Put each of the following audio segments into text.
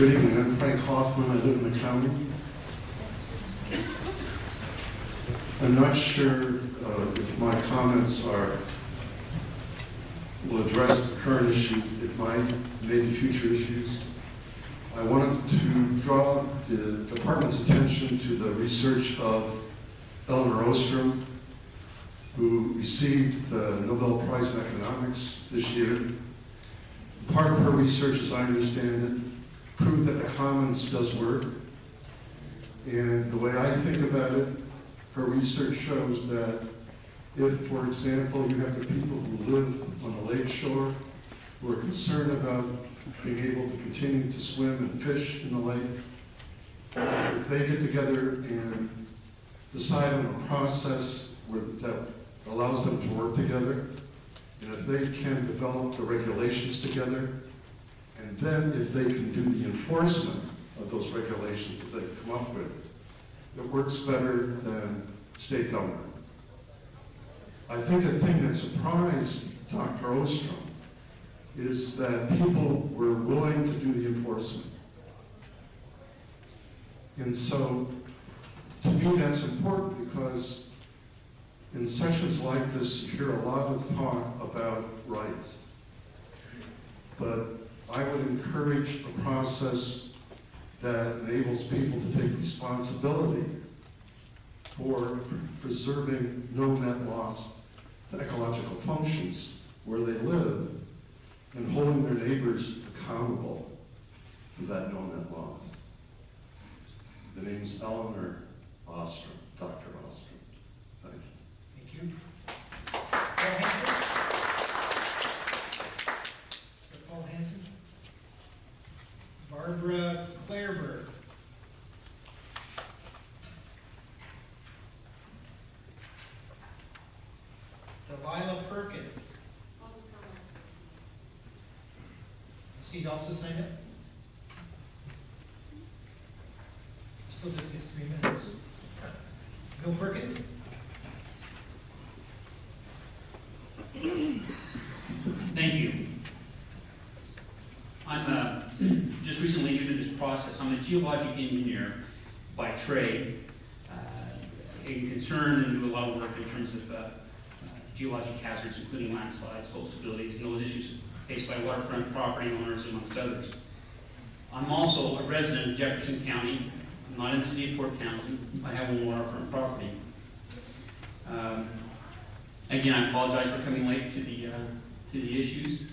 Good evening, I'm Frank Hoffman, I live in the county. I'm not sure if my comments will address the current issues, it might, maybe future issues. I wanted to draw the department's attention to the research of Eleanor Ostrom, who received the Nobel Prize in Economics this year. Part of her research, as I understand it, proved that the commons does work. And the way I think about it, her research shows that if, for example, you have the people who live on the lake shore who are concerned about being able to continue to swim and fish in the lake, if they get together and decide on a process that allows them to work together, and if they can develop the regulations together, and then if they can do the enforcement of those regulations that they've come up with, it works better than state government. I think the thing that surprised Dr. Ostrom is that people were willing to do the enforcement. And so, to me, that's important because in sessions like this, you hear a lot of talk about rights. But I would encourage a process that enables people to take responsibility for preserving no net loss to ecological functions where they live and holding their neighbors accountable for that no net loss. The name is Eleanor Ostrom, Dr. Ostrom. Thank you. Thank you. Paul Hansen. Mr. Paul Hansen. Barbara Clairberg. Delilah Perkins. So you also signed up? Still just gets 3 minutes. Bill Perkins? Thank you. I'm just recently new to this process. I'm a geologic engineer by trade, and concerned and do a lot of work in terms of geologic hazards, including landslides, coastal stabilities, and those issues faced by waterfront property owners, amongst others. I'm also a resident of Jefferson County. I'm not in the city of Fort County. I have a waterfront property. Again, I apologize for coming late to the issues.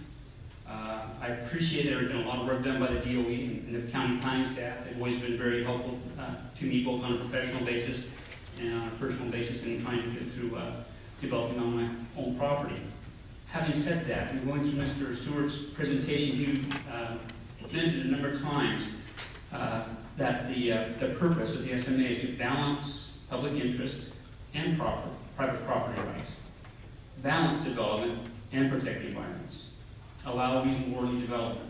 I appreciate there has been a lot of work done by the DOE and the county planning staff. They've always been very helpful to me, both on a professional basis and on a personal basis in trying to get through developing on my own property. Having said that, and going through Mr. Stewart's presentation, he mentioned a number of times that the purpose of the SMA is to balance public interest and private property rights, balance development and protect the environments, allow reasonable orderly development.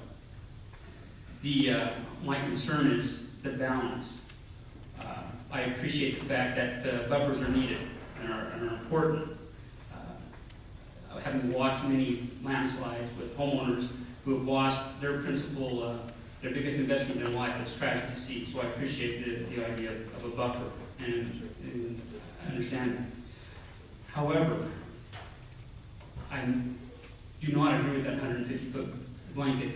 My concern is the balance. I appreciate the fact that buffers are needed and are important. Having watched many landslides with homeowners who have lost their principal, their biggest investment in their life, it's tragic to see. So I appreciate the idea of a buffer and I understand that. However, I do not agree with that 150-foot blanket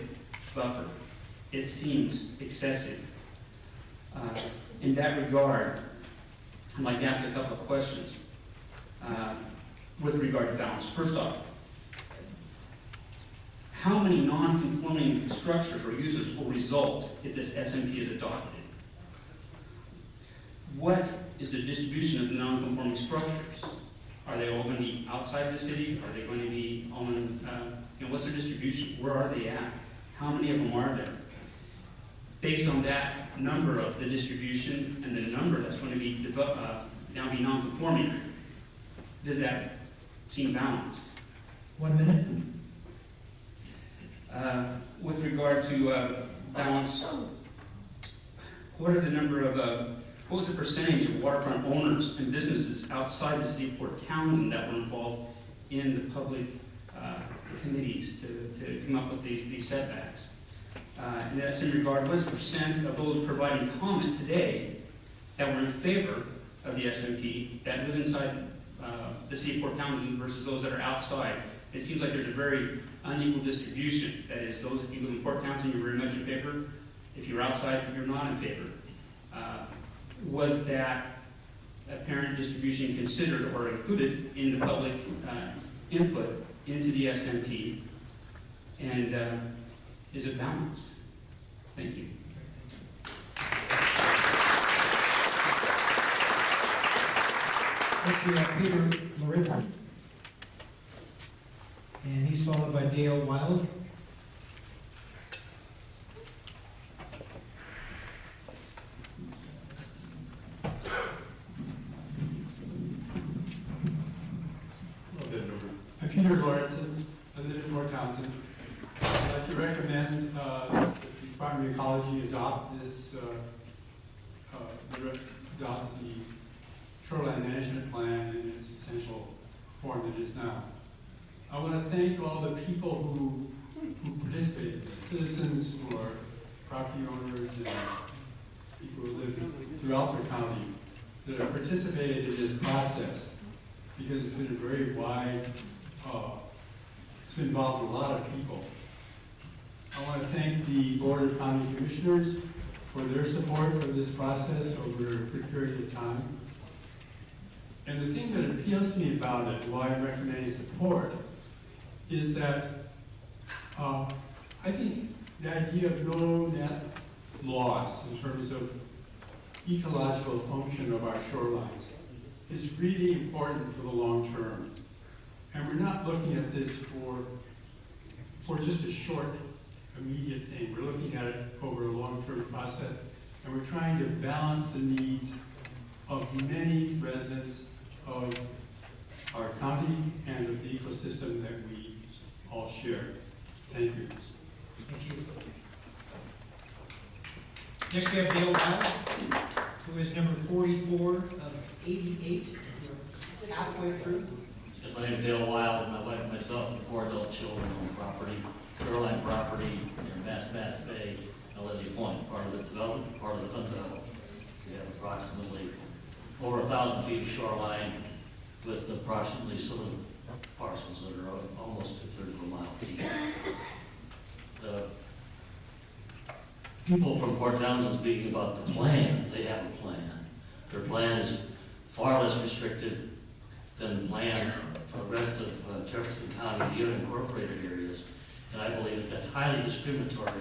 buffer. It seems excessive. In that regard, I'd like to ask a couple of questions with regard to balance. First off, how many non-conforming structures or uses will result if this SMP is adopted? What is the distribution of the non-conforming structures? Are they all going to be outside the city? Are they going to be on, what's their distribution? Where are they at? How many of them are there? Based on that number of the distribution and the number that's going to be now be non-conforming, does that seem balanced? 1 minute. With regard to balance, what are the number of, what was the percentage of waterfront owners and businesses outside the city of Fort Townsend that were involved in the public committees to come up with these setbacks? And that's in regard, what's the percent of those providing comment today that were in favor of the SMP that live inside the city of Port Townsend versus those that are outside? It seems like there's a very unequal distribution. That is, those, if you live in Port Townsend, you're very much in favor. If you're outside, you're not in favor. Was that apparent distribution considered or included in the public input into the SMP? And is it balanced? Thank you. Next we have Peter Lorenzen. And he's followed by Dale Wild. I'm Peter Lorenzen. I live in Fort Townsend. I'd like to recommend that the Department of Ecology adopt adopt the Shoreline Management Plan in its essential form that it is now. I want to thank all the people who participated, citizens who are property owners and people who live throughout the county that have participated in this process, because it's been a very wide, it's been involved a lot of people. I want to thank the Board of County Commissioners for their support for this process over a good period of time. And the thing that appeals to me about it, why I'm recommending support, is that I think the idea of no net loss in terms of ecological function of our shorelines is really important for the long term. And we're not looking at this for just a short, immediate thing. We're looking at it over a long-term process, and we're trying to balance the needs of many residents of our county and of the ecosystem that we all share. Thank you. Thank you. Next we have Dale Wild, who is number 44 of 88. We're halfway through. Yes, my name is Dale Wild, and my wife and myself and 4 adult children own property, shoreline property near Bass Bay and Lily Point, part of the development, part of the undeveloped. We have approximately over 1,000 feet of shoreline with approximately some parcels that are almost 2/3 of a mile deep. The people from Port Townsend speaking about the plan, they have a plan. Their plan is far less restrictive than the plan for the rest of Jefferson County, the unincorporated areas. And I believe that that's highly discriminatory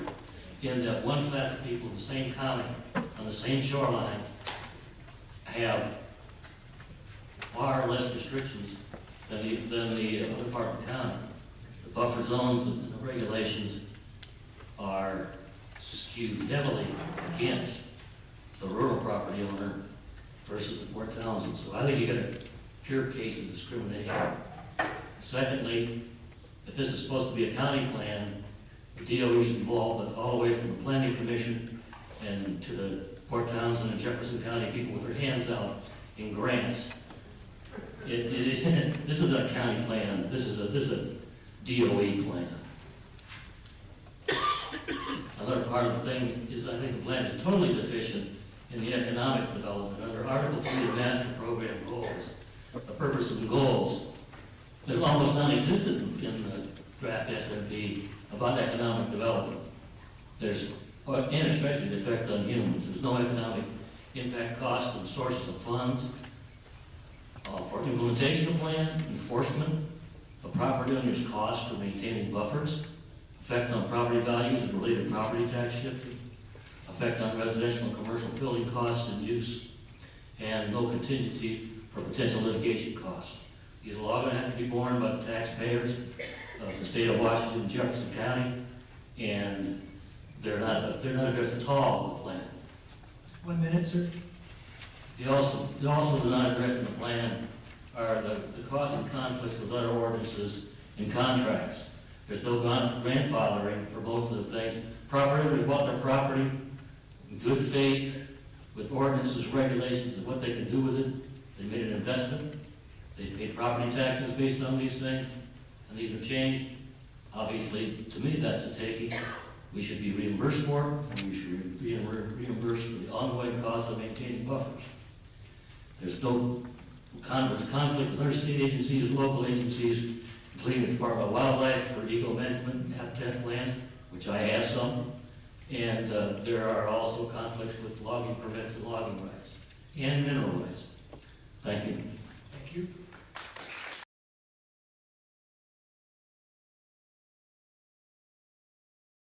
in that one class of people in the same county, on the same shoreline, have far less restrictions than the other part of the county. The buffer zones and the regulations are skewed heavily against the rural property owner versus the Port Townsend. So I think you got a pure case of discrimination. Secondly, if this is supposed to be a county plan, the DOE's involvement all the way from the Planning Commission and to the Port Townsend and Jefferson County people with their hands out in grants. This is a county plan. This is a DOE plan. Another part of the thing is I think the plan is totally deficient in the economic development. Under Article 3 of Master Program Goals, the purpose of the goals is almost non-existent in the draft SMP about economic development. And especially the effect on humans. There's no economic impact cost and sources of funds for implementation of plan, enforcement, the property owner's cost for maintaining buffers, effect on property values and related property tax shifting, effect on residential and commercial building costs and use, and no contingency for potential litigation costs. These are all going to have to be borne by the taxpayers of the state of Washington and Jefferson County, and they're not addressed at all in the plan. 1 minute, sir. They also do not address in the plan are the costs and conflicts with other ordinances and contracts. There's no grandfathering for most of the things. Property owners bought their property in good faith with ordinances, regulations, and what they can do with it. They made an investment. They paid property taxes based on these things, and these are changed. Obviously, to me, that's a taking. we should be reimbursed for, and we should be reimbursed for the ongoing costs of maintaining buffers. There's no conflict with other state agencies, local agencies, including the Department of Wildlife for eco management and habitat plans, which I have some. And there are also conflicts with logging permits and logging rights, and mineral rights. Thank you.